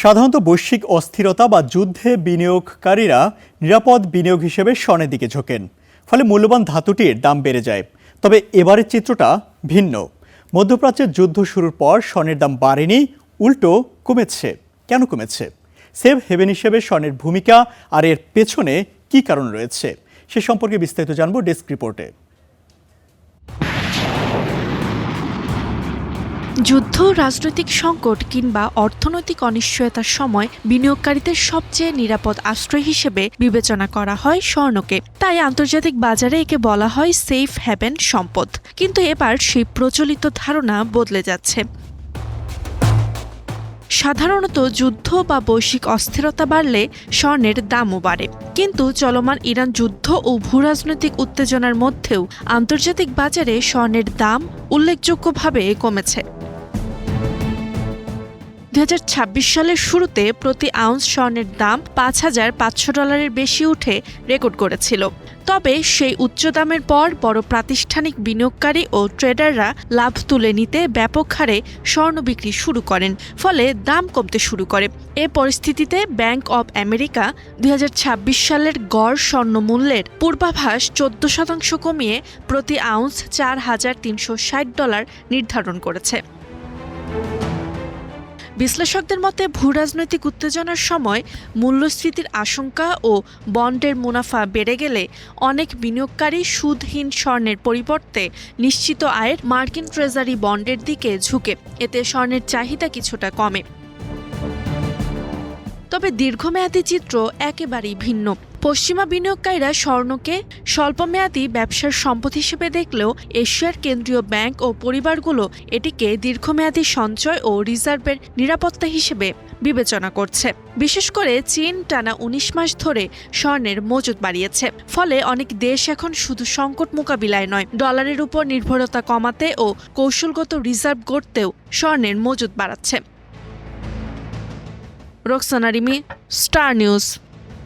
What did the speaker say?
সাধারণত বৈশ্বিক অস্থিরতা বা যুদ্ধে বিনিয়োগকারীরা নিরাপদ বিনিয়োগ হিসেবে স্বর্ণের দিকে ঝোঁকেন, ফলে মূল্যবান ধাতুটির দাম বেড়ে যায়। তবে এবারের চিত্রটা ভিন্ন। মধ্যপ্রাচ্যের যুদ্ধ শুরুর পর স্বর্ণের দাম বাড়েনি, উল্টো কমেছে। কেন কমেছে? সেফ হেভেন হিসেবে স্বর্ণের ভূমিকা আর এর পেছনে কী কারণ রয়েছে সে সম্পর্কে বিস্তারিত জানব ডেস্ক রিপোর্টে। যুদ্ধ, রাজনৈতিক সংকট কিংবা অর্থনৈতিক অনিশ্চয়তার সময় বিনিয়োগকারীদের সবচেয়ে নিরাপদ আশ্রয় হিসেবে বিবেচনা করা হয় স্বর্ণকে। তাই আন্তর্জাতিক বাজারে একে বলা হয় সেফ হ্যাভেন সম্পদ। কিন্তু এবার সেই প্রচলিত ধারণা বদলে যাচ্ছে। সাধারণত যুদ্ধ বা বৈশ্বিক অস্থিরতা বাড়লে স্বর্ণের দামও বাড়ে, কিন্তু চলমান ইরান যুদ্ধ ও ভূরাজনৈতিক উত্তেজনার মধ্যেও আন্তর্জাতিক বাজারে স্বর্ণের দাম উল্লেখযোগ্যভাবে কমেছে। 2026 সালের শুরুতে প্রতি আউন্স স্বর্ণের দাম $5,500 বেশি উঠে রেকর্ড করেছিল। তবে সেই উচ্চ দামের পর বড় প্রাতিষ্ঠানিক বিনিয়োগকারী ও ট্রেডাররা লাভ তুলে নিতে ব্যাপক হারে স্বর্ণ বিক্রি শুরু করেন, ফলে দাম কমতে শুরু করে। এ পরিস্থিতিতে ব্যাংক অব আমেরিকা 2026 সালের গড় স্বর্ণ মূল্যের পূর্বাভাস 14% কমিয়ে প্রতি আউন্স $4,360 নির্ধারণ করেছে। বিশ্লেষকদের মতে ভূরাজনৈতিক উত্তেজনার সময় মূল্যস্ফীতির আশঙ্কা ও বন্ডের মুনাফা বেড়ে গেলে অনেক বিনিয়োগকারী সুদহীন স্বর্ণের পরিবর্তে নিশ্চিত আয়ের মার্কিন ট্রেজারি বন্ডের দিকে ঝুঁকে। এতে স্বর্ণের চাহিদা কিছুটা কমে। তবে দীর্ঘমেয়াদী চিত্র একেবারেই ভিন্ন। পশ্চিমা বিনিয়োগকারীরা স্বর্ণকে স্বল্পমেয়াদী ব্যবসার সম্পদ হিসেবে দেখলেও এশিয়ার কেন্দ্রীয় ব্যাংক ও পরিবারগুলো এটিকে দীর্ঘমেয়াদী সঞ্চয় ও রিজার্ভের নিরাপত্তা হিসেবে বিবেচনা করছে। বিশেষ করে চীন টানা 19 মাস ধরে স্বর্ণের মজুত বাড়িয়েছে। ফলে অনেক দেশ এখন শুধু সংকট মোকাবিলায় নয়, ডলারের উপর নির্ভরতা কমাতে ও কৌশলগত রিজার্ভ গড়তেও স্বর্ণের মজুত বাড়াচ্ছে। Roksana Rimi, star news.